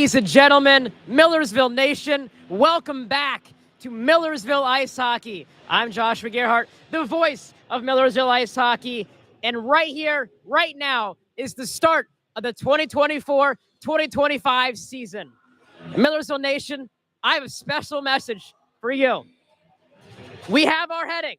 Ladies and gentlemen, Millersville Nation, welcome back to Millersville Ice Hockey. I'm Joshua Gerhardt, the voice of Millersville Ice Hockey, and right here, right now, is the start of the 2024-2025 season. Millersville Nation, I have a special message for you. We have our heading.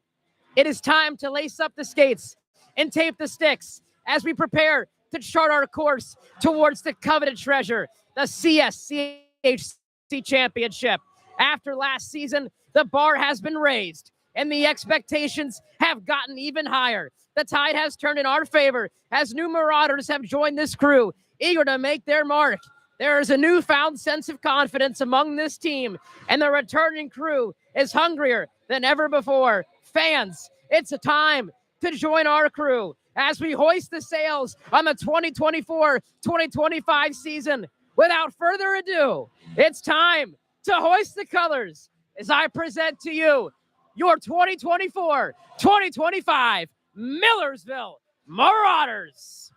It is time to lace up the skates and tape the sticks as we prepare to chart our course towards the coveted treasure, the CSCHC Championship. After last season, the bar has been raised and the expectations have gotten even higher. The tide has turned in our favor as new Marauders have joined this crew, eager to make their mark. There is a newfound sense of confidence among this team, and the returning crew is hungrier than ever before. Fans, it's a time to join our crew as we hoist the sails on the 2024-2025 season. Without further ado, it's time to hoist the colors as I present to you your 2024-2025 Millersville Marauders.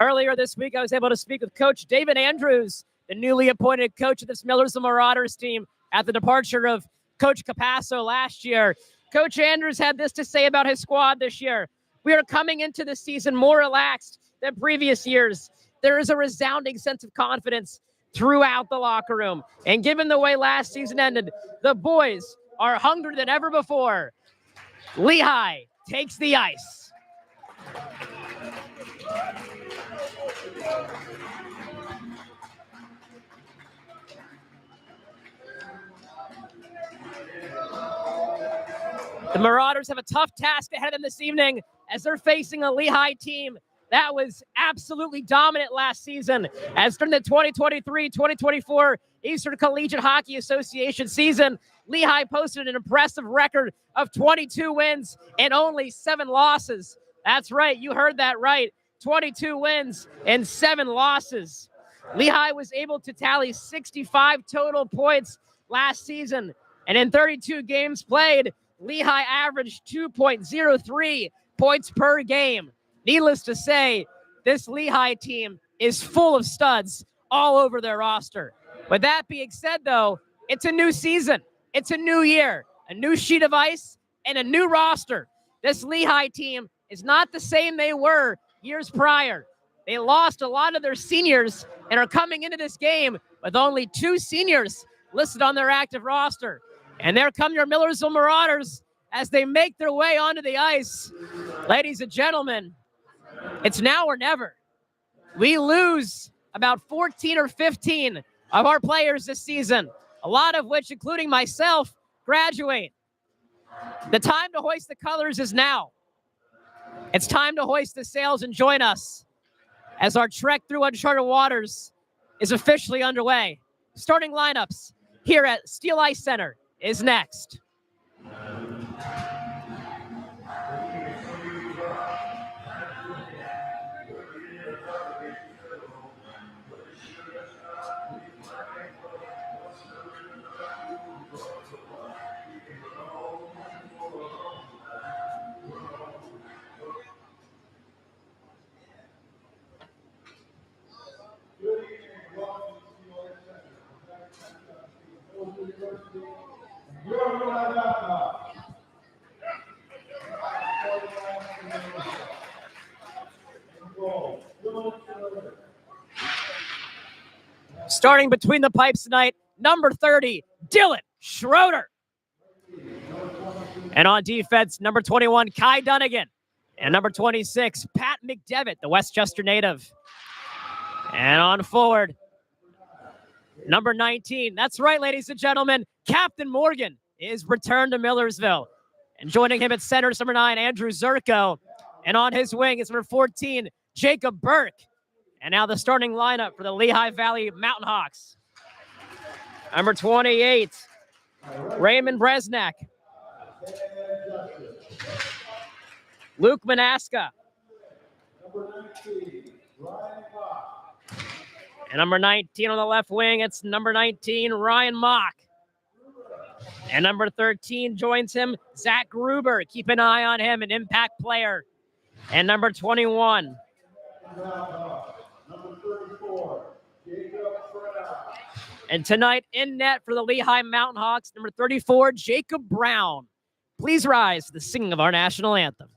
Earlier this week, I was able to speak with Coach David Andrews, the newly appointed coach of this Millersville Marauders team at the departure of Coach Capasso last year. Coach Andrews had this to say about his squad this year. We are coming into the season more relaxed than previous years. There is a resounding sense of confidence throughout the locker room. And given the way last season ended, the boys are hungrier than ever before. Lehigh takes the ice. The Marauders have a tough task ahead of them this evening as they're facing a Lehigh team that was absolutely dominant last season. As during the 2023-2024 Eastern Collegiate Hockey Association season, Lehigh posted an impressive record of 22 wins and only 7 losses. That's right, you heard that right. 22 wins and 7 losses. Lehigh was able to tally 65 total points last season, and in 32 games played, Lehigh averaged 2.03 points per game. Needless to say, this Lehigh team is full of studs all over their roster. With that being said, though, it's a new season. It's a new year, a new sheet of ice, and a new roster. This Lehigh team is not the same they were years prior. They lost a lot of their seniors and are coming into this game with only 2 seniors listed on their active roster. And there come your Millersville Marauders as they make their way onto the ice. Ladies and gentlemen, it's now or never. We lose about 14 or 15 of our players this season, a lot of which, including myself, graduate. The time to hoist the colors is now. It's time to hoist the sails and join us as our trek through uncharted waters is officially underway. Starting lineups here at Steel Ice Center is next. Starting between the pipes tonight, number 30, Dylan Schroeder. And on defense, number 21, Kai Dunnigan. And number 26, Pat McDevitt, the Westchester native. And on forward, number 19. That's right, ladies and gentlemen. Captain Morgan is returned to Millersville. And joining him at center is number 9, Andrew Zerko. And on his wing is number 14, Jacob Burke. And now the starting lineup for the Lehigh Valley Mountain Hawks. Number 28, Raymond Bresnak. Luke Manaska. And number 19 on the left wing, it's number 19, Ryan Mock. And number 13 joins him, Zach Gruber. Keep an eye on him, an impact player. And number 21. And tonight in net for the Lehigh Mountain Hawks, number 34, Jacob Brown. Please rise to the singing of our national anthem.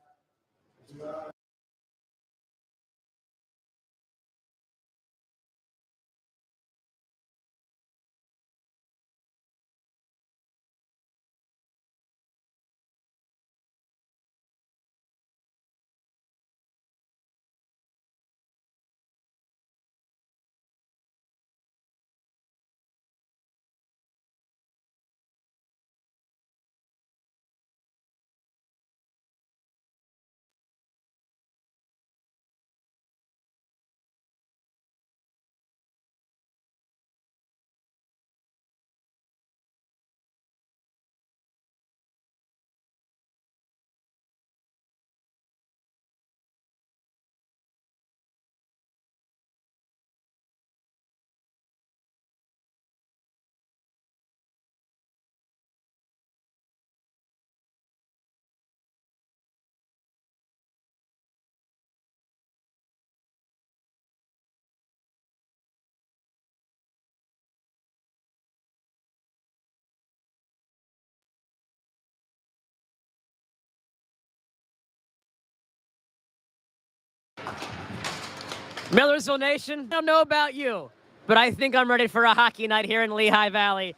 Millersville Nation, I don't know about you, but I think I'm ready for a hockey night here in Lehigh Valley.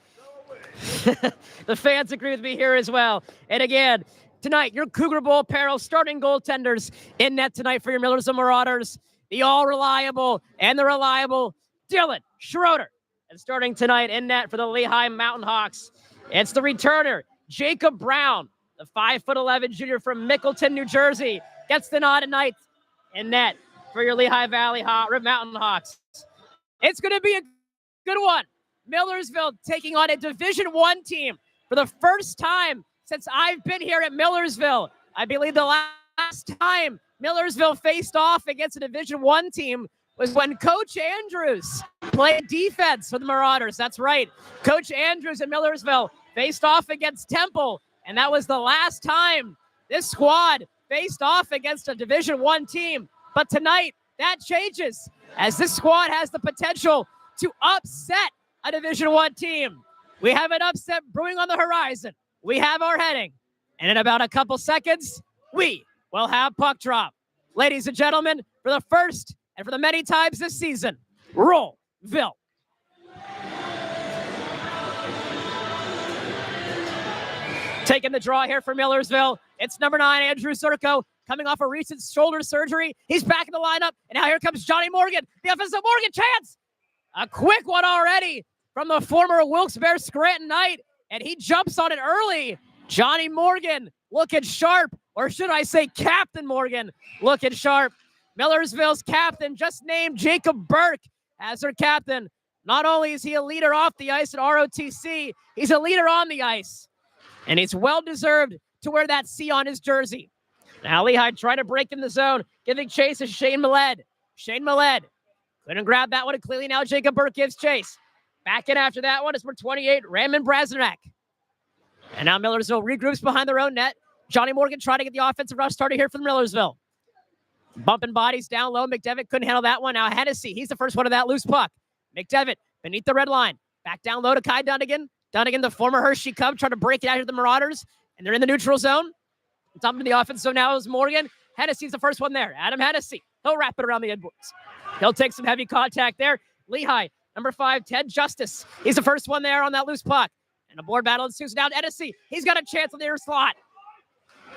The fans agree with me here as well. And again, tonight, your Cougar Bowl apparel starting goaltenders in net tonight for your Millersville Marauders. The all-reliable and the reliable Dylan Schroeder. And starting tonight in net for the Lehigh Mountain Hawks, it's the returner, Jacob Brown, the 5'11" junior from Mickleton, New Jersey, gets the nod tonight in net for your Lehigh Valley Mountain Hawks. It's going to be a good one. Millersville taking on a Division I team for the first time since I've been here at Millersville. I believe the last time Millersville faced off against a Division I team was when Coach Andrews played defense for the Marauders. That's right. Coach Andrews at Millersville faced off against Temple, and that was the last time this squad faced off against a Division I team. But tonight, that changes as this squad has the potential to upset a Division I team. We have an upset brewing on the horizon. We have our heading. And in about a couple seconds, we will have puck drop. Ladies and gentlemen, for the first and for the many times this season, Rollville. Taking the draw here for Millersville. It's number 9, Andrew Zirko, coming off a recent shoulder surgery. He's back in the lineup, and now here comes Johnny Morgan. The offensive Morgan chance. A quick one already from the former Wilkes-Barre Scranton Knight, and he jumps on it early. Johnny Morgan looking sharp, or should I say Captain Morgan looking sharp. Millersville's captain just named Jacob Burke as their captain. Not only is he a leader off the ice at ROTC, he's a leader on the ice. And he's well-deserved to wear that C on his jersey. Now Lehigh trying to break in the zone, giving chase to Shane Milled. Shane Milled couldn't grab that one, and clearly now Jacob Burke gives chase. Back in after that one is number 28, Raymond Brasnack. And now Millersville regroups behind their own net. Johnny Morgan trying to get the offensive rush started here for Millersville. Bumping bodies down low. McDevitt couldn't handle that one. Now Hennessy, he's the first one of that loose puck. McDevitt beneath the red line. Back down low to Kai Dunnigan. Dunnigan, the former Hershey Cub, trying to break it out of the Marauders. And they're in the neutral zone. Top of the offense zone now is Morgan. Hennessy's the first one there. Adam Hennessy. He'll wrap it around the end boards. He'll take some heavy contact there. Lehigh, number 5, Ted Justice. He's the first one there on that loose puck. And a board battle ensues now. Hennessy, he's got a chance on the inner slot.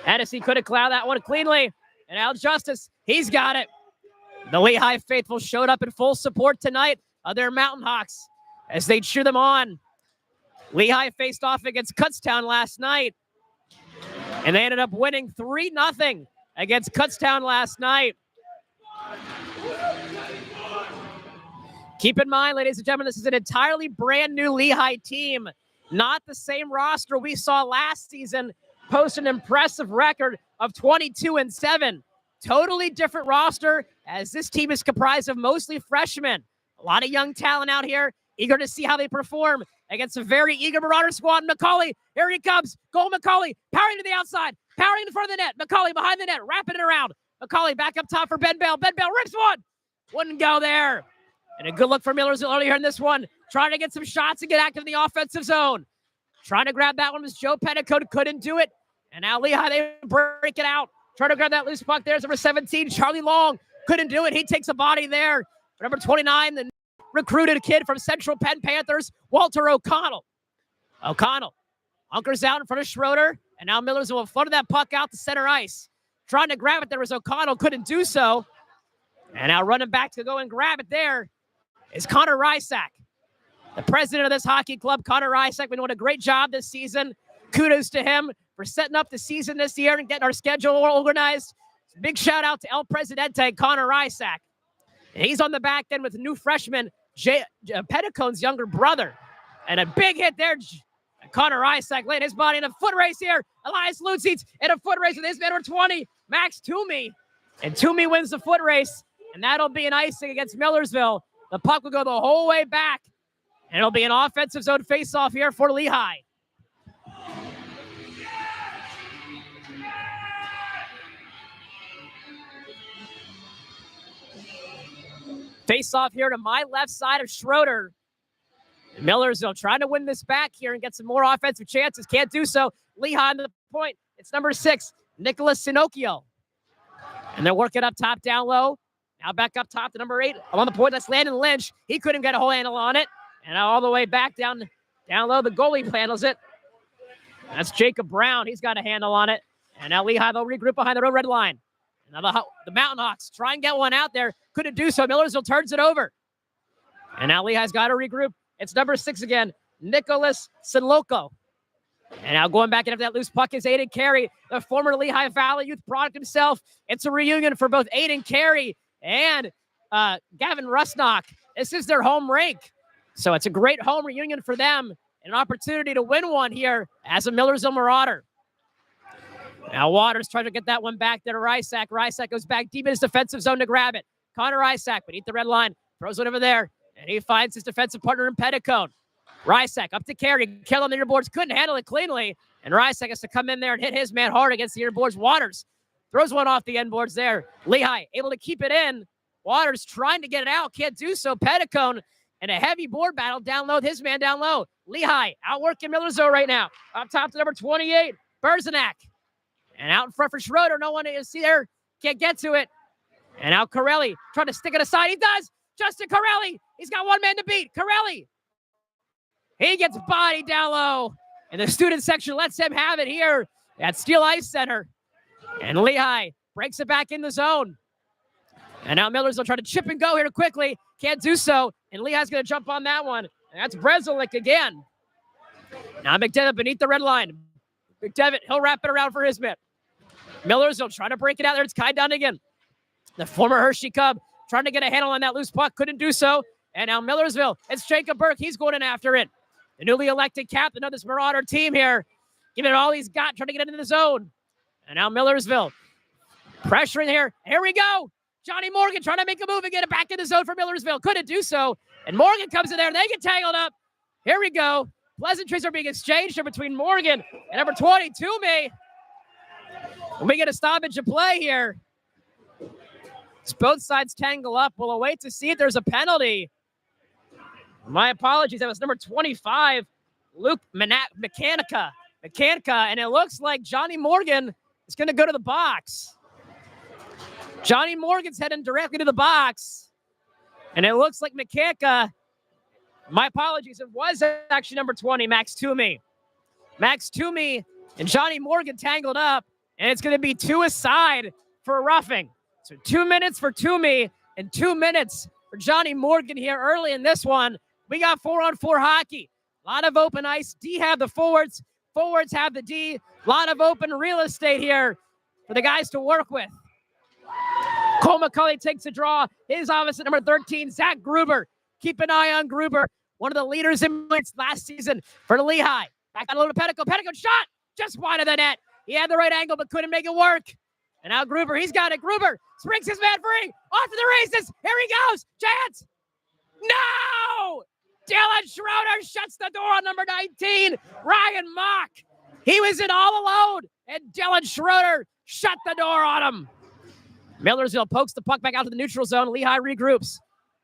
Hennessy could have clouded that one cleanly. And Al Justice, he's got it. The Lehigh faithful showed up in full support tonight of their Mountain Hawks as they cheer them on. Lehigh faced off against Kutztown last night, and they ended up winning 3-0 against Kutztown last night. Keep in mind, ladies and gentlemen, this is an entirely brand new Lehigh team, not the same roster we saw last season post an impressive record of 22-7. Totally different roster, as this team is comprised of mostly freshmen. A lot of young talent out here, eager to see how they perform against a very eager Marauder squad. McCauley, here he comes. Goal McCauley, powering to the outside, powering in front of the net. McCauley behind the net, wrapping it around. McCauley back up top for Ben Bell. Ben Bell rips one. Wouldn't go there. And a good look for Millersville earlier in this one. Trying to get some shots and get active in the offensive zone. Trying to grab that one was Joe Petticoat. Couldn't do it. And now Lehigh, they break it out. Trying to grab that loose puck. There's number 17, Charlie Long. Couldn't do it. He takes a body there. Number 29, the recruited kid from Central Penn Panthers, Walter O'Connell. O'Connell hunkers out in front of Schroeder. And now Millersville will float that puck out to center ice. Trying to grab it there was O'Connell. Couldn't do so. And now running back to go and grab it there is Connor Rysack. The president of this hockey club, Connor Rysack, been doing a great job this season. Kudos to him for setting up the season this year and getting our schedule organized. Big shout out to El Presidente, Connor Rysack. And he's on the back end with a new freshman, Petticoat's younger brother. And a big hit there. Connor Rysack laying his body in a foot race here. Elias Lutzitz in a foot race with his man number 20, Max Toomey. And Toomey wins the foot race. And that'll be an icing against Millersville. The puck will go the whole way back. And it'll be an offensive zone face-off here for Lehigh. Face-off here to my left side of Schroeder. And Millersville trying to win this back here and get some more offensive chances. Can't do so. Lehigh on the point. It's number 6, Nicholas Sinocchio. And they're working up top, down low. Now back up top to number 8. On the point, that's Landon Lynch. He couldn't get a whole handle on it. And all the way back down low, the goalie handles it. That's Jacob Brown. He's got a handle on it. And now Lehigh, they'll regroup behind the red line. Now the Mountain Hawks try and get one out there. Couldn't do so. Millersville turns it over. And now Lehigh's got to regroup. It's number 6 again, Nicholas Sinloco. And now going back after that loose puck is Aiden Carey, the former Lehigh Valley youth product himself. It's a reunion for both Aiden Carey and Gavin Rusnock. This is their home rink. So it's a great home reunion for them. An opportunity to win one here as a Millersville Marauder. Now Waters trying to get that one back there to Rysack. Rysack goes back deep in his defensive zone to grab it. Connor Rysack beneath the red line. Throws it over there. And he finds his defensive partner in Petticoat. Rysack up to Carey. Kill on the boards. Couldn't handle it cleanly. And Rysack has to come in there and hit his man hard against the boards. Waters throws one off the end boards there. Lehigh able to keep it in. Waters trying to get it out. Can't do so. Petticoat and a heavy board battle down low with his man down low. Lehigh outworking Millersville right now. Up top to number 28, Berzenak. And out in front for Schroeder. No one to see there. Can't get to it. And now Corelli trying to stick it aside. He does. Justin Corelli. He's got one man to beat. Corelli. He gets bodied down low. And the student section lets him have it here at Steel Ice Center. And Lehigh breaks it back in the zone. And now Miller's will try to chip and go here quickly. Can't do so. And Lehigh's going to jump on that one. And that's Brezelik again. Now McDevitt beneath the red line. McDevitt, he'll wrap it around for his man. Millersville trying to break it out there. It's Kai Dunn again. The former Hershey Cub trying to get a handle on that loose puck. Couldn't do so. And now Millersville. It's Jacob Burke. He's going in after it. The newly elected captain of this Marauder team here. Giving it all he's got. Trying to get into the zone. And now Millersville. Pressuring here. Here we go. Johnny Morgan trying to make a move and get it back in the zone for Millersville. Couldn't do so. And Morgan comes in there. They get tangled up. Here we go. Pleasantries are being exchanged here between Morgan and number 20, Toomey. And we get a stoppage of play here. As both sides tangle up. We'll await to see if there's a penalty. My apologies. That was number 25, Luke Mechanica. And it looks like Johnny Morgan is going to go to the box. Johnny Morgan's heading directly to the box. And it looks like Mechanica, my apologies, it was actually number 20, Max Toomey. Max Toomey and Johnny Morgan tangled up. And it's going to be 2 aside for roughing. So 2 minutes for Toomey and 2 minutes for Johnny Morgan here early in this one. We got 4-on-4 hockey. A lot of open ice. D have the forwards. Forwards have the D. A lot of open real estate here for the guys to work with. Cole McCulley takes a draw. His opposite, number 13, Zach Gruber. Keep an eye on Gruber. One of the leaders in points last season for the Lehigh. Back on a little Petticoat. Petticoat shot just wide of the net. He had the right angle but couldn't make it work. And now Gruber, he's got it. Gruber springs his man free. Off to the races. Here he goes. Chance. No! Dylan Schroeder shuts the door on number 19, Ryan Mock. He was in all alone, and Dylan Schroeder shut the door on him. Millersville pokes the puck back out to the neutral zone. Lehigh regroups.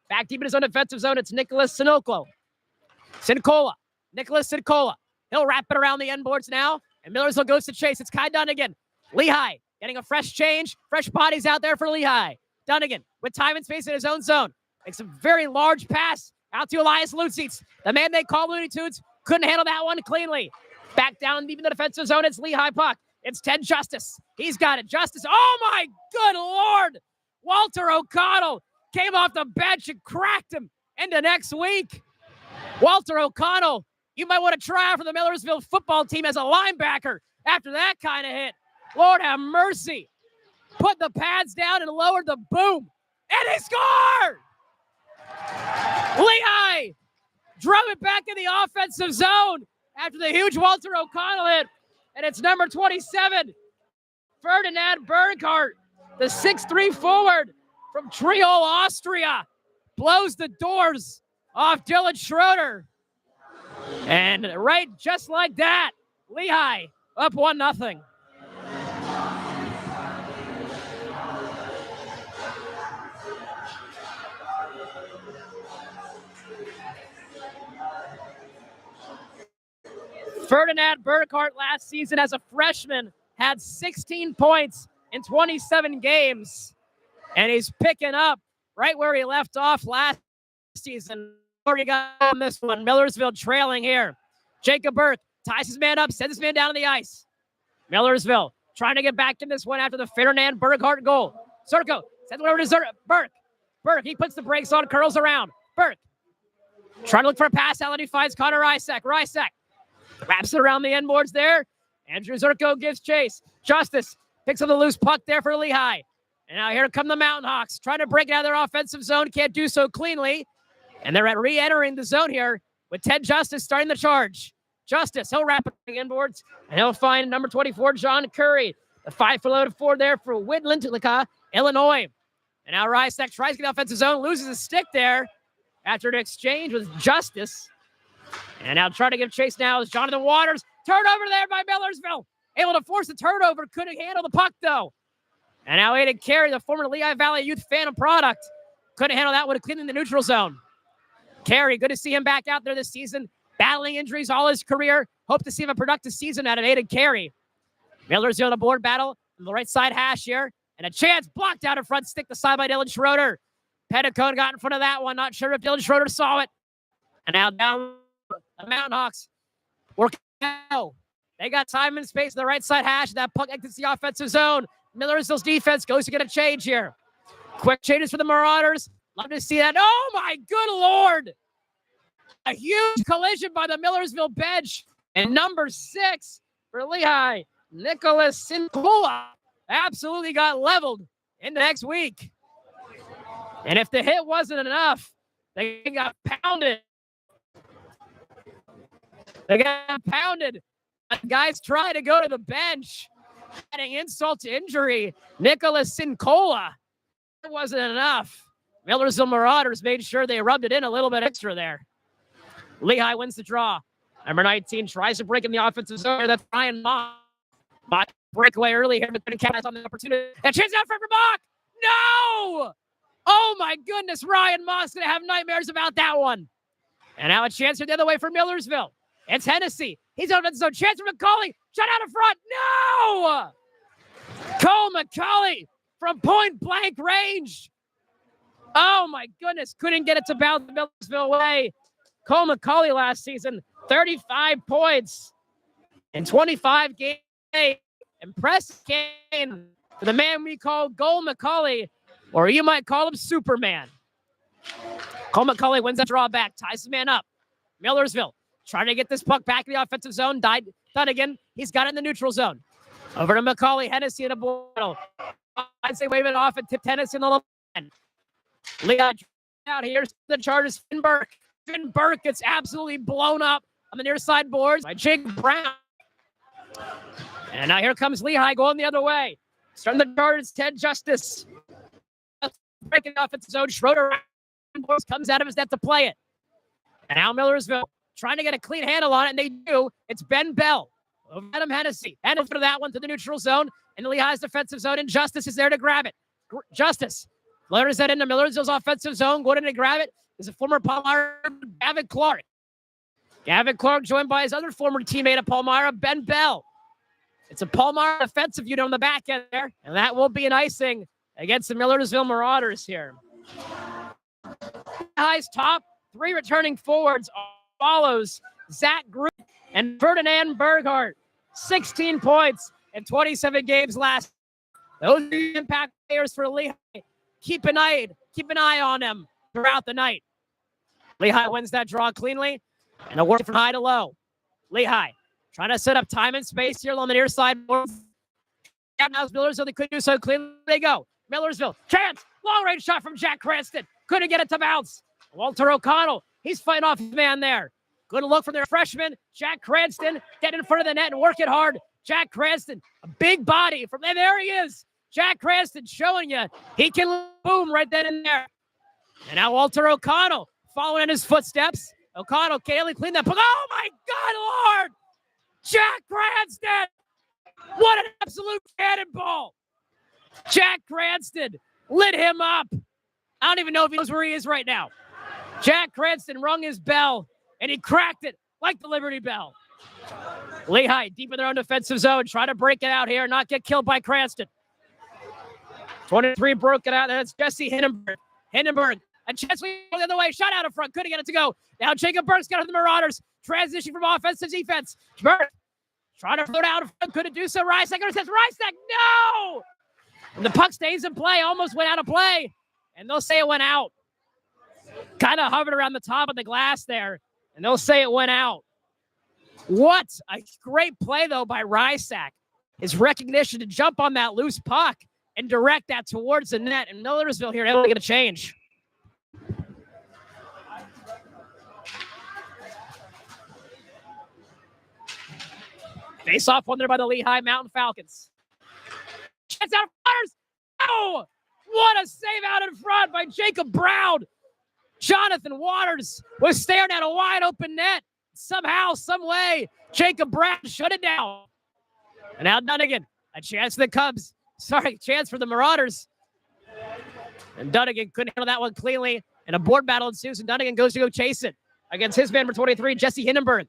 Back deep in his own defensive zone, it's Nicholas Sincola. Nicholas Sincola. He'll wrap it around the end boards now, and Millersville goes to chase. It's Kai Dunnigan. Lehigh getting a fresh change. Fresh bodies out there for Lehigh. Dunnigan with time and space in his own zone. Makes a very large pass out to Elias Lutzitz. The man they call Looney Tunes couldn't handle that one cleanly. Back down deep in the defensive zone, it's Lehigh puck. It's Ted Justice. He's got it. Justice. Oh, my good Lord. Walter O'Connell came off the bench and cracked him into next week. Walter O'Connell, you might want to try out for the Millersville football team as a linebacker after that kind of hit. Lord have mercy. Put the pads down and lowered the boom. And he scored! Lehigh drove it back in the offensive zone after the huge Walter O'Connell hit. And it's number 27, Ferdinand Burkhardt, the 6'3" forward from Triol, Austria, blows the doors off Dylan Schroeder. And right just like that, Lehigh up 1-0. Ferdinand Burkhardt last season as a freshman had 16 points in 27 games. And he's picking up right where he left off last season. Where he got on this one. Millersville trailing here. Jacob Burke ties his man up, sends his man down on the ice. Millersville trying to get back in this one after the Ferdinand Burkhardt goal. Zerko sends it over to Burke. Burke, he puts the brakes on, curls around. Burke trying to look for a pass out, and he finds Connor Rysek. Rysek wraps it around the end boards there. Andrew Zerko gives chase. Justice picks up the loose puck there for Lehigh. And now here come the Mountain Hawks, trying to break it out of their offensive zone. Can't do so cleanly. And they're re-entering the zone here with Ted Justice starting the charge. Justice, he'll wrap it on the inboards, and he'll find number 24, John Curry. The 5-foot forward there for Whitland, Illinois. And now Rysek tries to get the offensive zone, loses his stick there after an exchange with Justice. And now trying to give chase now is Jonathan Waters. Turnover there by Millersville. Able to force the turnover. Couldn't handle the puck, though. And now Aiden Carey, the former Lehigh Valley Youth Phantom product. Couldn't handle that one, cleaning the neutral zone. Carey, good to see him back out there this season. Battling injuries all his career. Hope to see him a productive season out of Aiden Carey. Millersville on a board battle on the right side hash here. And a chance blocked out in front. Stick the side by Dylan Schroeder. Petticone got in front of that one. Not sure if Dylan Schroeder saw it. And now down the Mountain Hawks. Working out. They got time and space on the right side hash. That puck exits the offensive zone. Millersville's defense goes to get a change here. Quick changes for the Marauders. Love to see that. Oh, my good Lord. A huge collision by the Millersville bench. And number 6 for Lehigh, Nicholas Sincola, absolutely got leveled into next week. And if the hit wasn't enough, they got pounded. The guys try to go to the bench, adding insult to injury. Nicholas Sincola, it wasn't enough. Millersville Marauders made sure they rubbed it in a little bit extra there. Lehigh wins the draw. Number 19 tries to break in the offensive zone. That's Ryan Mock. Mock breakaway early here, but then capitalized on the opportunity. And chance out for Mock. No! Oh, my goodness. Ryan Mock's going to have nightmares about that one. And now a chance here the other way for Millersville. It's Hennessy. He's out of the zone. Chance for McCauley. Shut out in front. No! Cole McCauley from point blank range. Oh, my goodness. Couldn't get it to bounce the Millersville way. Cole McCauley last season, 35 points in 25 games. Impressive game for the man we call Cole McCauley, or you might call him Superman. Cole McCauley wins that draw back, ties the man up. Millersville trying to get this puck back in the offensive zone. Dunnigan, he's got it in the neutral zone. Over to McCauley, Hennessy in a battle. I'd say wave it off and tip Hennessy in the low end. Lehigh out here. The Chargers, Finn Burke. Finn Burke gets absolutely blown up on the near side boards by Jake Brown. And now here comes Lehigh going the other way. Starting the Chargers, Ted Justice. Breaking the offensive zone. Schroeder comes out of his net to play it. And now Millersville trying to get a clean handle on it, and they do. It's Ben Bell over Adam Hennessy. And for that one to the neutral zone in the Lehigh's defensive zone, and Justice is there to grab it. Justice flutters that into Millersville's offensive zone. Going in to grab it is a former Palmyra, Gavin Clark. Gavin Clark joined by his other former teammate of Palmyra, Ben Bell. It's a Palmyra defensive unit on the back end there, and that will be an icing against the Millersville Marauders here. Lehigh's top three returning forwards follows Zach Groot and Ferdinand Berghardt. 16 points in 27 games last. Those are the impact players for Lehigh. Keep an eye on them throughout the night. Lehigh wins that draw cleanly, and a work from high to low. Lehigh trying to set up time and space here on the near side. Now Millersville, they couldn't do so cleanly. They go. Millersville, chance, long-range shot from Jack Cranston. Couldn't get it to bounce. Walter O'Connell, he's fighting off his man there. Good look from their freshman, Jack Cranston. Get in front of the net and work it hard. Jack Cranston, a big body from there. There he is. Jack Cranston showing you he can boom right then and there. And now Walter O'Connell following in his footsteps. O'Connell can't really clean that puck. Oh my God, Lord! Jack Cranston! What an absolute cannonball! Jack Cranston lit him up. I don't even know if he knows where he is right now. Jack Cranston rung his bell, and he cracked it like the Liberty Bell. Lehigh deep in their own defensive zone, trying to break it out here, not get killed by Cranston. 23 broke it out. That's Jesse Hindenburg. Hindenburg, a chance the other way, shot out in front, couldn't get it to go. Now Jacob Burke's got it to the Marauders. Transition from offense to defense. Burke trying to float out in front, couldn't do so. Rysek intercepts. Rysek, no! And the puck stays in play, almost went out of play. And they'll say it went out. Kind of hovered around the top of the glass there, and they'll say it went out. What a great play, though, by Rysek. His recognition to jump on that loose puck and direct that towards the net. And Millersville here able to get a change. Face off one there by the Lehigh Mountain Falcons. Chance out of Waters. Oh, what a save out in front by Jacob Brown. Jonathan Waters was staring at a wide open net. Somehow, some way, Jacob Brown shut it down. And now Dunnigan, a chance for the Cubs. Chance for the Marauders. And Dunnigan couldn't handle that one cleanly. And a board battle ensues, and Dunnigan goes to go chase it against his man for 23, Jesse Hindenburg.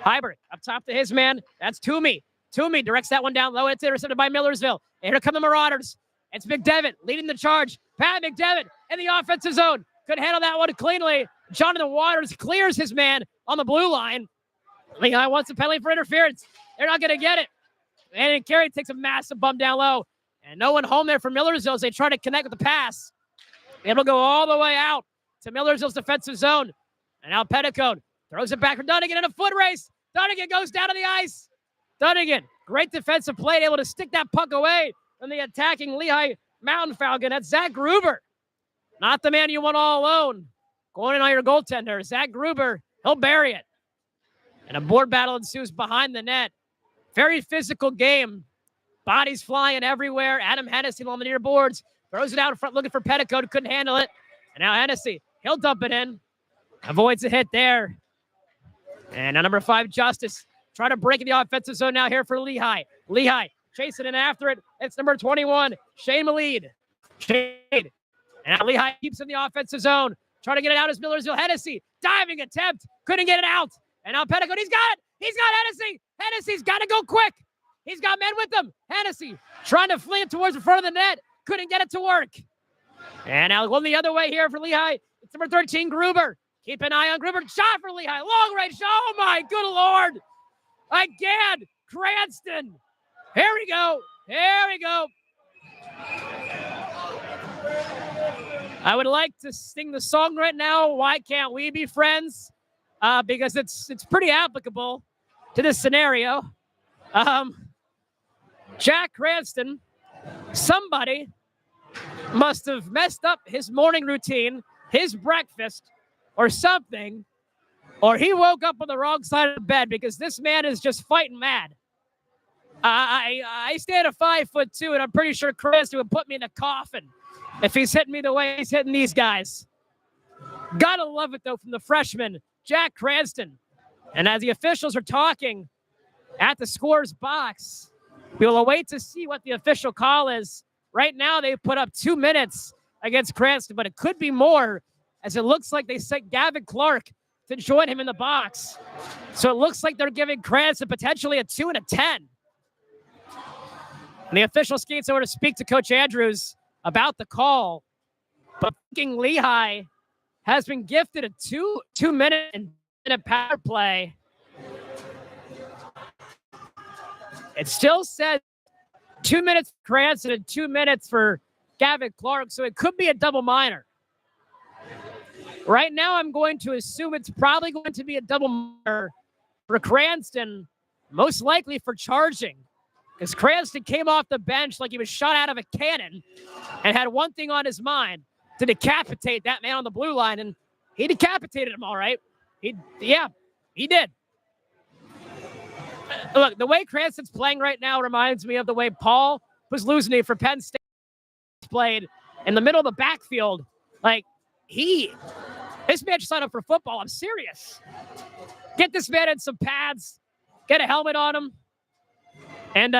Hybrid up top to his man. That's Toomey. Toomey directs that one down low. It's intercepted by Millersville. And here come the Marauders. It's McDevitt leading the charge. Pat McDevitt in the offensive zone. Could handle that one cleanly. Jonathan Waters clears his man on the blue line. Lehigh wants a penalty for interference. They're not going to get it. And Carey takes a massive bump down low. And no one home there for Millersville as they try to connect with the pass. Able to go all the way out to Millersville's defensive zone. And now Petticoat throws it back for Dunnigan in a foot race. Dunnigan goes down to the ice. Dunnigan, great defensive play, able to stick that puck away from the attacking Lehigh Mountain Falcon. That's Zach Gruber. Not the man you want all alone. Going in on your goaltender. Zach Gruber, he'll bury it. And a board battle ensues behind the net. Very physical game. Bodies flying everywhere. Adam Hennessy on the near boards. Throws it out in front looking for Petticoat. Couldn't handle it. And now Hennessy, he'll dump it in. Avoids a hit there. And now number 5, Justice. Trying to break in the offensive zone now here for Lehigh. Lehigh chasing in after it. It's number 21, Shane Malede. Shane. And now Lehigh keeps in the offensive zone. Trying to get it out as Millersville. Hennessy, diving attempt. Couldn't get it out. And now Petticoat, he's got it. He's got Hennessy. Hennessy's got to go quick. He's got men with him. Hennessy trying to flee it towards the front of the net. Couldn't get it to work. And now going the other way here for Lehigh. It's number 13, Gruber. Keep an eye on Gruber. Shot for Lehigh. Long range. Oh, my good Lord. Again, Cranston. Here we go. Here we go. I would like to sing the song right now, Why Can't We Be Friends? Because it's pretty applicable to this scenario. Jack Cranston, somebody must have messed up his morning routine, his breakfast, or something, or he woke up on the wrong side of the bed because this man is just fighting mad. I stand at 5'2", and I'm pretty sure Cranston would put me in a coffin if he's hitting me the way he's hitting these guys. Gotta love it, though, from the freshman, Jack Cranston. And as the officials are talking at the scorer's box, we will await to see what the official call is. Right now, they've put up 2 minutes against Cranston, but it could be more, as it looks like they sent Gavin Clark to join him in the box. So it looks like they're giving Cranston potentially a 2 and a 10. And the official skates over to speak to Coach Andrews about the call. But Lehigh has been gifted a two-minute power play. It still says 2 minutes for Cranston and 2 minutes for Gavin Clark, so it could be a double minor. Right now, I'm going to assume it's probably going to be a double minor for Cranston, most likely for charging, because Cranston came off the bench like he was shot out of a cannon and had one thing on his mind, to decapitate that man on the blue line, and he decapitated him all right. He did. Look, the way Cranston's playing right now reminds me of the way Paul Posluszny for Penn State played in the middle of the backfield. Like, this man should sign up for football. I'm serious. Get this man in some pads, get a helmet on him, and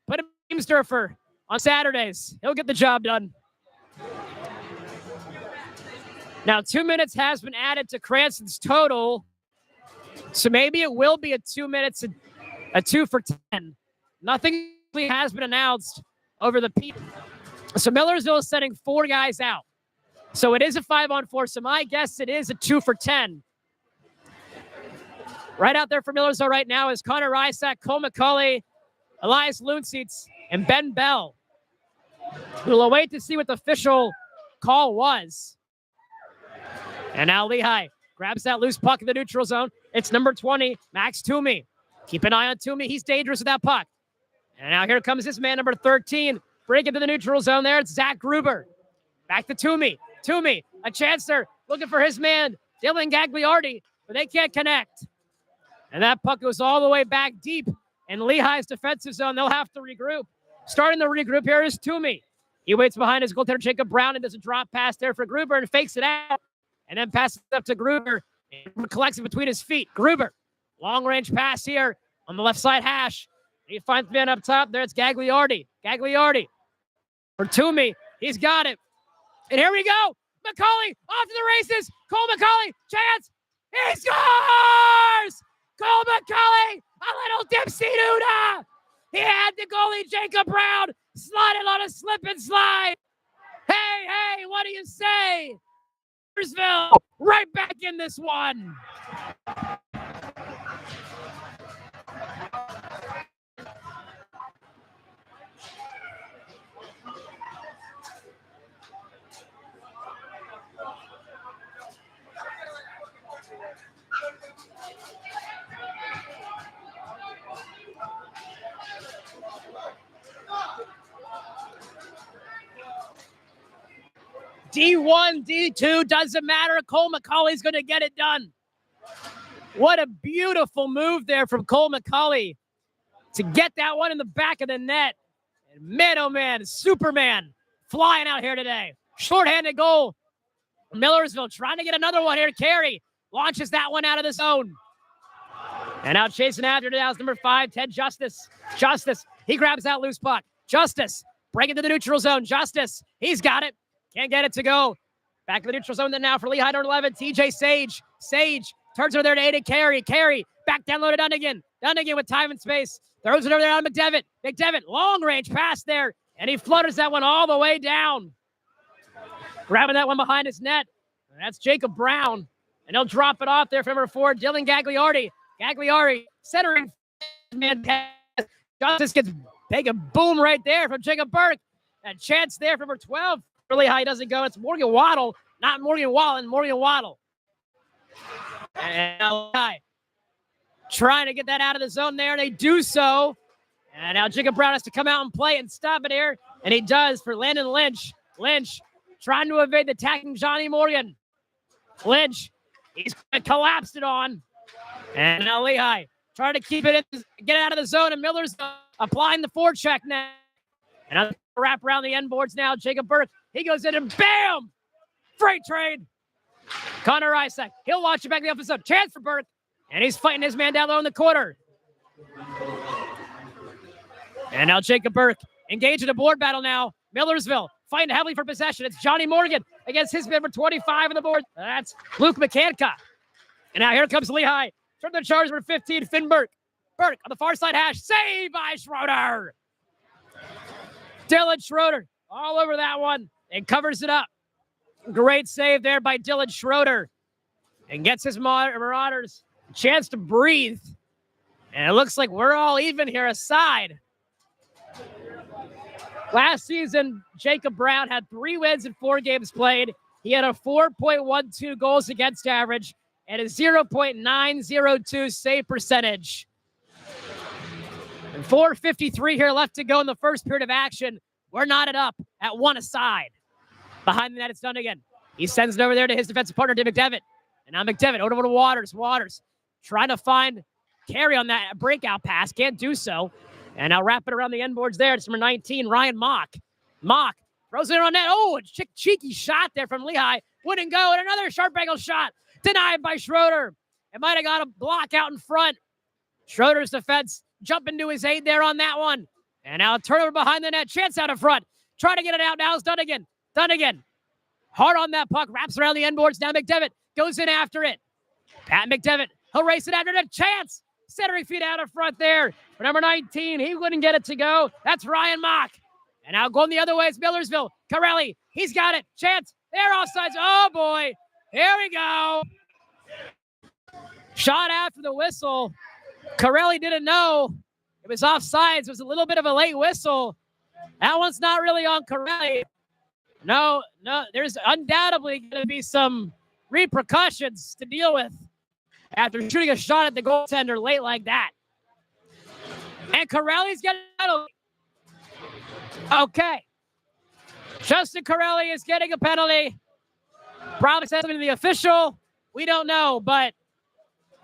put him in Teamster on Saturdays. He'll get the job done. Now, 2 minutes has been added to Cranston's total, so maybe it will be a 2 minutes, a 2 for 10. Nothing has been announced over the peak. So Millersville is sending 4 guys out. So it is a 5-on-4. So my guess it is a 2 for 10. Right out there for Millersville right now is Connor Rysack, Cole McCulley, Elias Loonseats, and Ben Bell. We'll await to see what the official call was. And now Lehigh grabs that loose puck in the neutral zone. It's number 20, Max Toomey. Keep an eye on Toomey. He's dangerous with that puck. And now here comes this man, number 13. Break into the neutral zone there. It's Zach Gruber. Back to Toomey. Toomey, a chance there, looking for his man, Dylan Gagliardi, but they can't connect. And that puck goes all the way back deep in Lehigh's defensive zone. They'll have to regroup. Starting the regroup here is Toomey. He waits behind his goaltender, Jacob Brown, and does a drop pass there for Gruber and fakes it out. And then passes it up to Gruber. And collects it between his feet. Gruber, long-range pass here on the left side hash. He finds the man up top. There it's Gagliardi. Gagliardi for Toomey. He's got it. And here we go. McCulley off to the races. Cole McCulley, chance. He scores! Cole McCulley, a little dipsy doodah. He had the goalie, Jacob Brown, sliding on a slip and slide. Hey, what do you say? Millersville right back in this one. D1, D2, doesn't matter. Cole McCulley's going to get it done. What a beautiful move there from Cole McCulley to get that one in the back of the net. And man, oh man, Superman flying out here today. Short-handed goal. Millersville trying to get another one here. Carey launches that one out of the zone. And now chasing after it now is number 5, Ted Justice. Justice, he grabs that loose puck. Justice, break into the neutral zone. Justice, he's got it. Can't get it to go. Back to the neutral zone then now for Lehigh number 11, TJ Sage. Sage turns over there to Aiden Carey. Carey back down low to Dunnigan. Dunnigan with time and space. Throws it over there on McDevitt. McDevitt, long range pass there. And he flutters that one all the way down. Grabbing that one behind his net. And that's Jacob Brown. And he'll drop it off there for number 4, Dylan Gagliardi. Gagliardi centering. Man, Justice gets big a boom right there from Jacob Burke. A chance there for number 12. Really high doesn't go. It's Morgan Waddle, not Morgan Wallen, Morgan Waddle. And Lehigh trying to get that out of the zone there. They do so. And now Jacob Brown has to come out and play and stop it here. And he does for Landon Lynch. Lynch trying to evade the attacking Johnny Morgan. Lynch, he's collapsed it on. And now Lehigh trying to keep it in, get it out of the zone. And Miller's applying the forecheck now. And I'll wrap around the end boards now. Jacob Burke, he goes in and bam! Freight train. Connor Isaac, he'll watch it back in the offensive zone. Chance for Burke, and he's fighting his man down low in the corner. And now Jacob Burke engaged in a board battle now. Millersville fighting heavily for possession. It's Johnny Morgan against his man for 25 on the board. That's Luke McCanca. And now here comes Lehigh. From the Chargers for 15, Finn Burke. Burke on the far side hash. Saved by Schroeder. Dylan Schroeder all over that one and covers it up. Great save there by Dylan Schroeder. And gets his Marauders a chance to breathe. And it looks like we're all even here aside. Last season, Jacob Brown had 3 wins in 4 games played. He had a 4.12 goals against average and a 0.902 save percentage. And 4:53 here left to go in the first period of action. We're knotted up at 1 aside. Behind the net, it's Dunnigan. He sends it over there to his defensive partner, Tim McDevitt. And now McDevitt over to Waters. Waters trying to find carry on that breakout pass. Can't do so. And now wrap it around the end boards there. It's number 19, Ryan Mock. Mock throws it on net. Oh, a cheeky shot there from Lehigh. Wouldn't go. And another sharp angle shot. Denied by Schroeder. It might have got a block out in front. Schroeder's defense jumping to his aid there on that one. And now a turnover behind the net. Chance out in front. Trying to get it out. Now it's Dunnigan. Dunnigan. Hard on that puck. Wraps around the end boards. Now McDevitt goes in after it. Pat McDevitt. He'll race it after it. Chance. Centering feet out in front there. For number 19, he wouldn't get it to go. That's Ryan Mock. And now going the other way, it's Millersville. Corelli. He's got it. Chance. They're offsides. Oh, boy. Here we go. Shot after the whistle. Corelli didn't know it was offsides. It was a little bit of a late whistle. That one's not really on Corelli. No, there's undoubtedly going to be some repercussions to deal with after shooting a shot at the goaltender late like that. And Corelli's getting a penalty. Okay. Justin Corelli is getting a penalty. Probably said something to the official. We don't know, but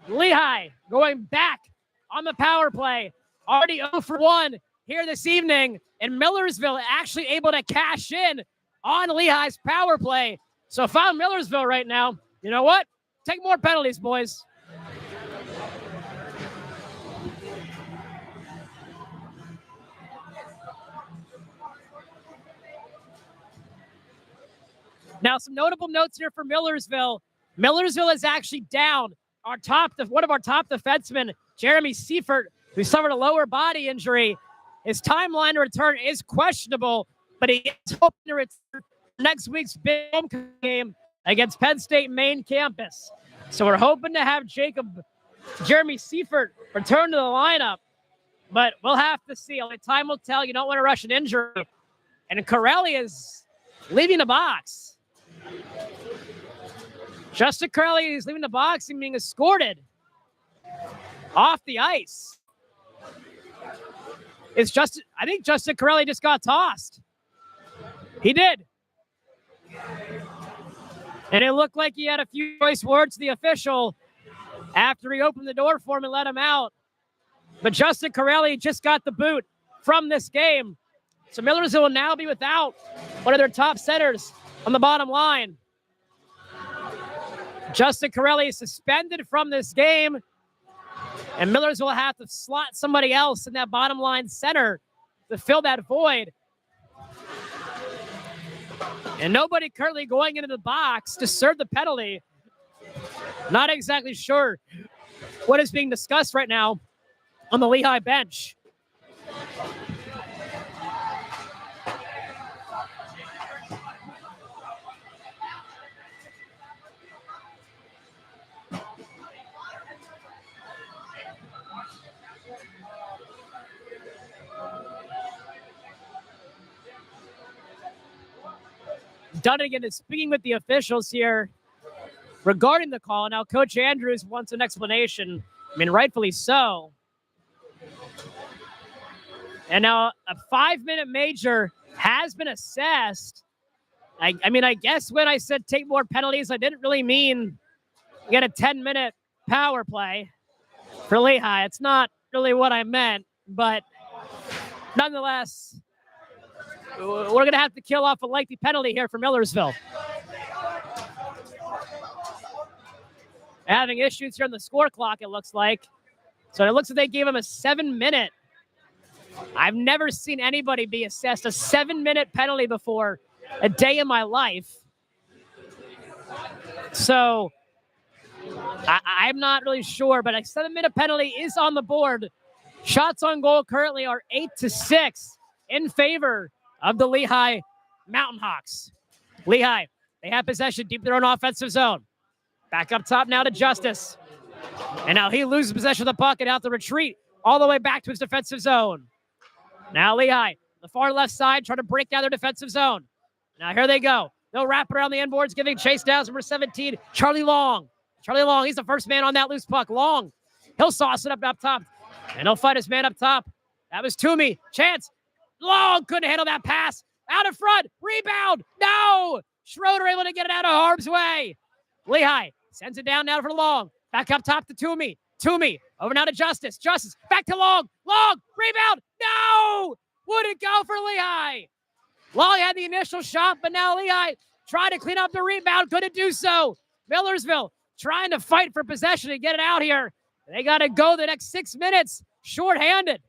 Lehigh going back on the power play. Already 0 for 1 here this evening. And Millersville actually able to cash in on Lehigh's power play. So if I'm Millersville right now, you know what? Take more penalties, boys. Now, some notable notes here for Millersville. Millersville is actually down one of our top defensemen, Jeremy Seifert, who suffered a lower body injury. His timeline to return is questionable, but he is hoping to return next week's big home game against Penn State main campus. So we're hoping to have Jeremy Seifert return to the lineup, but we'll have to see. Only time will tell. You don't want to rush an injury. And Corelli is leaving the box. Justin Corelli is leaving the box and being escorted off the ice. I think Justin Corelli just got tossed. He did. And it looked like he had a few choice words to the official after he opened the door for him and let him out. But Justin Corelli just got the boot from this game. So Millersville will now be without one of their top centers on the bottom line. Justin Corelli is suspended from this game, and Millersville will have to slot somebody else in that bottom line center to fill that void. And nobody currently going into the box to serve the penalty. Not exactly sure what is being discussed right now on the Lehigh bench. Dunnigan is speaking with the officials here regarding the call. Now, Coach Andrews wants an explanation. I mean, rightfully so. And now a 5-minute major has been assessed. I guess when I said take more penalties, I didn't really mean get a 10-minute power play for Lehigh. It's not really what I meant, but nonetheless, we're going to have to kill off a lengthy penalty here for Millersville. having issues here on the score clock, it looks like. So it looks like they gave him a 7-minute. I've never seen anybody be assessed a 7-minute penalty before a day in my life. So I'm not really sure, but a 7-minute penalty is on the board. Shots on goal currently are 8-6 in favor of the Lehigh Mountain Hawks. Lehigh, they have possession deep in their own offensive zone. Back up top now to Justice. And now he loses possession of the puck and out to retreat all the way back to his defensive zone. Now Lehigh, the far left side, trying to break down their defensive zone. Now here they go. They'll wrap around the endboards, giving chase down number 17, Charlie Long. Charlie Long, he's the first man on that loose puck. Long, he'll sauce it up top, and he'll fight his man up top. That was Toomey. Chance. Long couldn't handle that pass. Out in front. Rebound. No. Schroeder able to get it out of harm's way. Lehigh sends it down now for Long. Back up top to Toomey. Toomey over now to Justice. Justice back to Long. Long. Rebound. No. Wouldn't go for Lehigh. Long had the initial shot, but now Lehigh trying to clean up the rebound. Couldn't do so. Millersville trying to fight for possession and get it out here. They got to go the next 6 minutes shorthanded.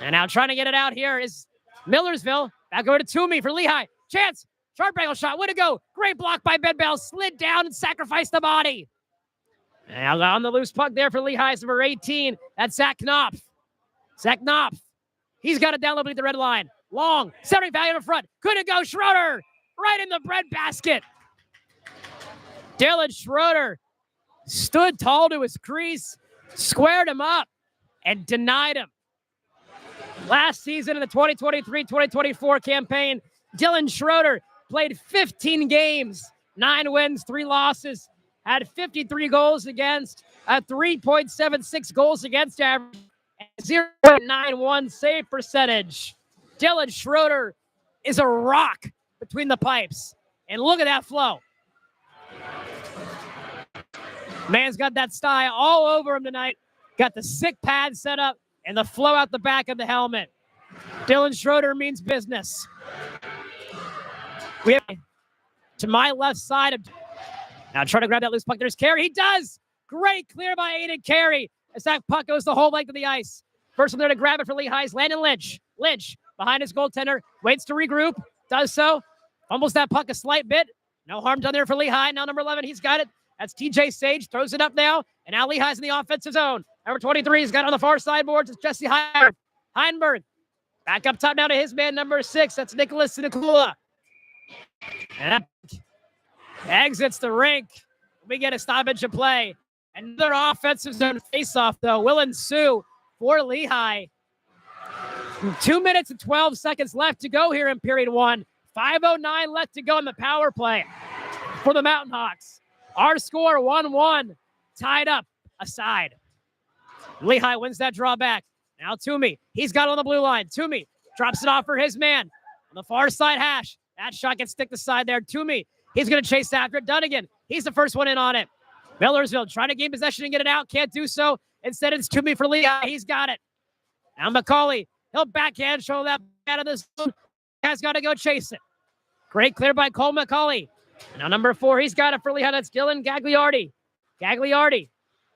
And now trying to get it out here is Millersville. Back over to Toomey for Lehigh. Chance. Sharp angle shot. Way to go. Great block by Ben Bell. Slid down and sacrificed the body. And on the loose puck there for Lehigh's number 18. That's Zach Knopf. Zach Knopf. He's got it down beneath the red line. Long. Centering value in front. Couldn't go. Schroeder. Right in the bread basket. Dylan Schroeder stood tall to his crease, squared him up, and denied him. Last season in the 2023-2024 campaign, Dylan Schroeder played 15 games, 9 wins, 3 losses, had 53 goals against, a 3.76 goals against average, and 0.91 save percentage. Dylan Schroeder is a rock between the pipes. And look at that flow. Man's got that style all over him tonight. Got the sick pad set up and the flow out the back of the helmet. Dylan Schroeder means business. We have to my left side. Now trying to grab that loose puck. There's Carey. He does. Great clear by Aiden Carey as that puck goes the whole length of the ice. First one there to grab it for Lehigh's Landon Lynch. Lynch behind his goaltender. Waits to regroup. Does so. Fumbles that puck a slight bit. No harm done there for Lehigh. Now number 11, he's got it. That's TJ Sage. Throws it up now. And now Lehigh's in the offensive zone. Number 23, he's got it on the far sideboards. It's Jesse Heinberg. Back up top now to his man, number 6. That's Nicholas Sinakula. And that exits the rink. We get a stoppage of play. Another offensive zone faceoff, though, will ensue for Lehigh. 2 minutes and 12 seconds left to go here in period 1. 5:09 left to go in the power play for the Mountain Hawks. Our score 1-1, tied up aside. Lehigh wins that draw back. Now Toomey, he's got it on the blue line. Toomey drops it off for his man on the far side hash. That shot gets stick aside there. Toomey, he's going to chase after it. Dunnigan, he's the first one in on it. Millersville trying to gain possession and get it out. Can't do so. Instead, it's Toomey for Lehigh. He's got it. Now McCauley, he'll backhand show that out of this zone. Has got to go chase it. Great clear by Cole McCauley. Now number 4, he's got it for Lehigh. That's Dylan Gagliardi. Gagliardi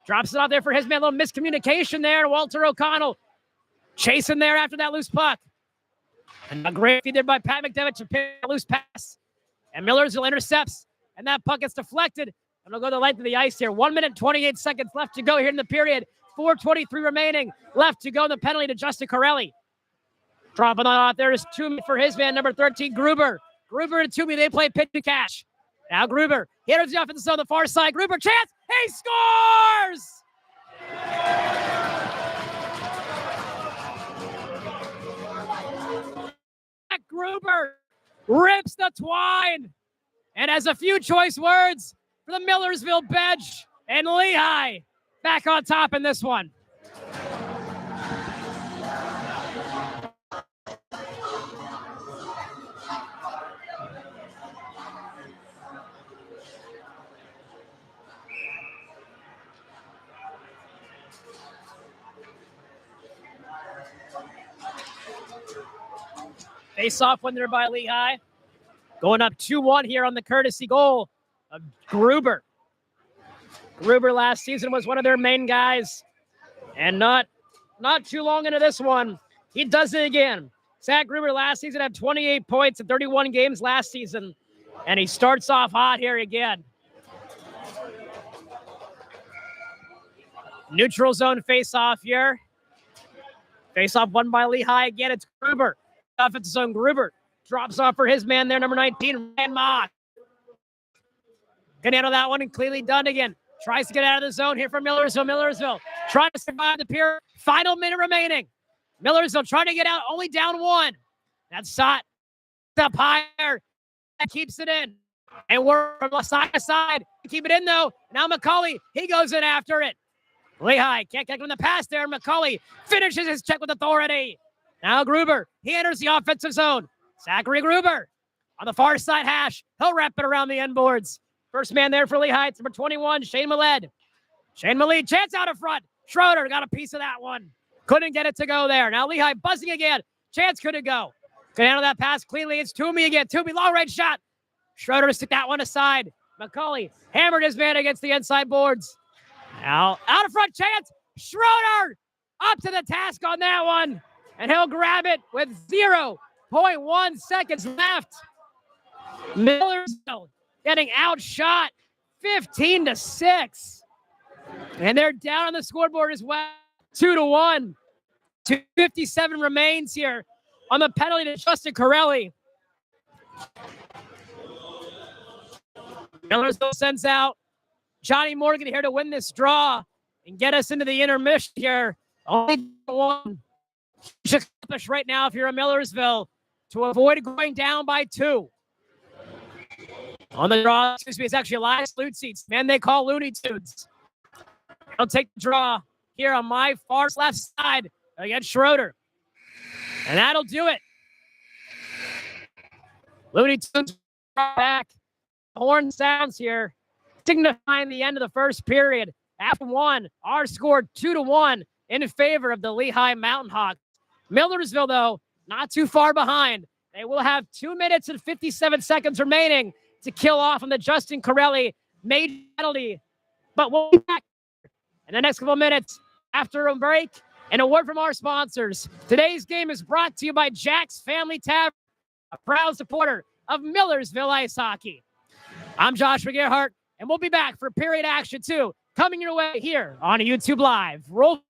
drops it off there for his man. A little miscommunication there. Walter O'Connell chasing there after that loose puck. And a great feed there by Pat McDevitt to pick a loose pass. And Millersville intercepts. And that puck gets deflected. And it'll go the length of the ice here. 1 minute, 28 seconds left to go here in the period. 4:23 remaining left to go in the penalty to Justin Corelli. Dropping on off there is Toomey for his man, number 13, Gruber. Gruber and Toomey, they play pitch to catch. Now Gruber, here's the offensive zone on the far side. Gruber, chance, he scores! Gruber rips the twine and has a few choice words for the Millersville bench. And Lehigh back on top in this one. Face-off winner by Lehigh. Going up 2-1 here on the courtesy goal of Gruber. Gruber last season was one of their main guys. And not too long into this one, he does it again. Zach Gruber last season had 28 points in 31 games last season. And he starts off hot here again. Neutral zone face-off here. Face-off won by Lehigh again. It's Gruber. Offensive zone, Gruber drops off for his man there, number 19, Ryan Mock. Can handle that one, and clearly done again. Tries to get out of the zone here from Millersville. Millersville trying to survive the pier. Final minute remaining. Millersville trying to get out, only down one. That's Sott up higher. Keeps it in. And we're from side to side. Keep it in, though. Now McCauley, he goes in after it. Lehigh can't get him in the pass there. McCauley finishes his check with authority. Now Gruber, he enters the offensive zone. Zachary Gruber on the far side hash. He'll wrap it around the end boards. First man there for Lehigh, it's number 21, Shane Milled. Shane Milled, chance out in front. Schroeder got a piece of that one. Couldn't get it to go there. Now Lehigh buzzing again. Chance couldn't go. Can handle that pass cleanly. It's Toomey again. Toomey, long range shot. Schroeder stick that one aside. McCauley hammered his man against the inside boards. Now out of front, Chance. Schroeder up to the task on that one. And he'll grab it with 0.1 seconds left. Millersville getting outshot 15-6. And they're down on the scoreboard as well, 2-1. 2:57 remains here on the penalty to Justin Corelli. Millersville sends out Johnny Morgan here to win this draw and get us into the intermission here. Only one. You should accomplish right now if you're a Millersville to avoid going down by 2. On the draw, it's actually Elias Lutzi's, man they call Looney Tunes. I'll take the draw here on my far left side against Schroeder. And that'll do it. Looney Tunes back. Horn sounds here, signifying the end of the first period. After 1, our score 2-1 in favor of the Lehigh Mountain Hawks. Millersville, though, not too far behind. They will have 2 minutes and 57 seconds remaining to kill off on the Justin Corelli made penalty. But we'll be back in the next couple of minutes after a break and a word from our sponsors. Today's game is brought to you by Jack's Family Tavern, a proud supporter of Millersville Ice Hockey. I'm Joshua Gerhart, and we'll be back for period action 2 coming your way here on YouTube Live. Roll.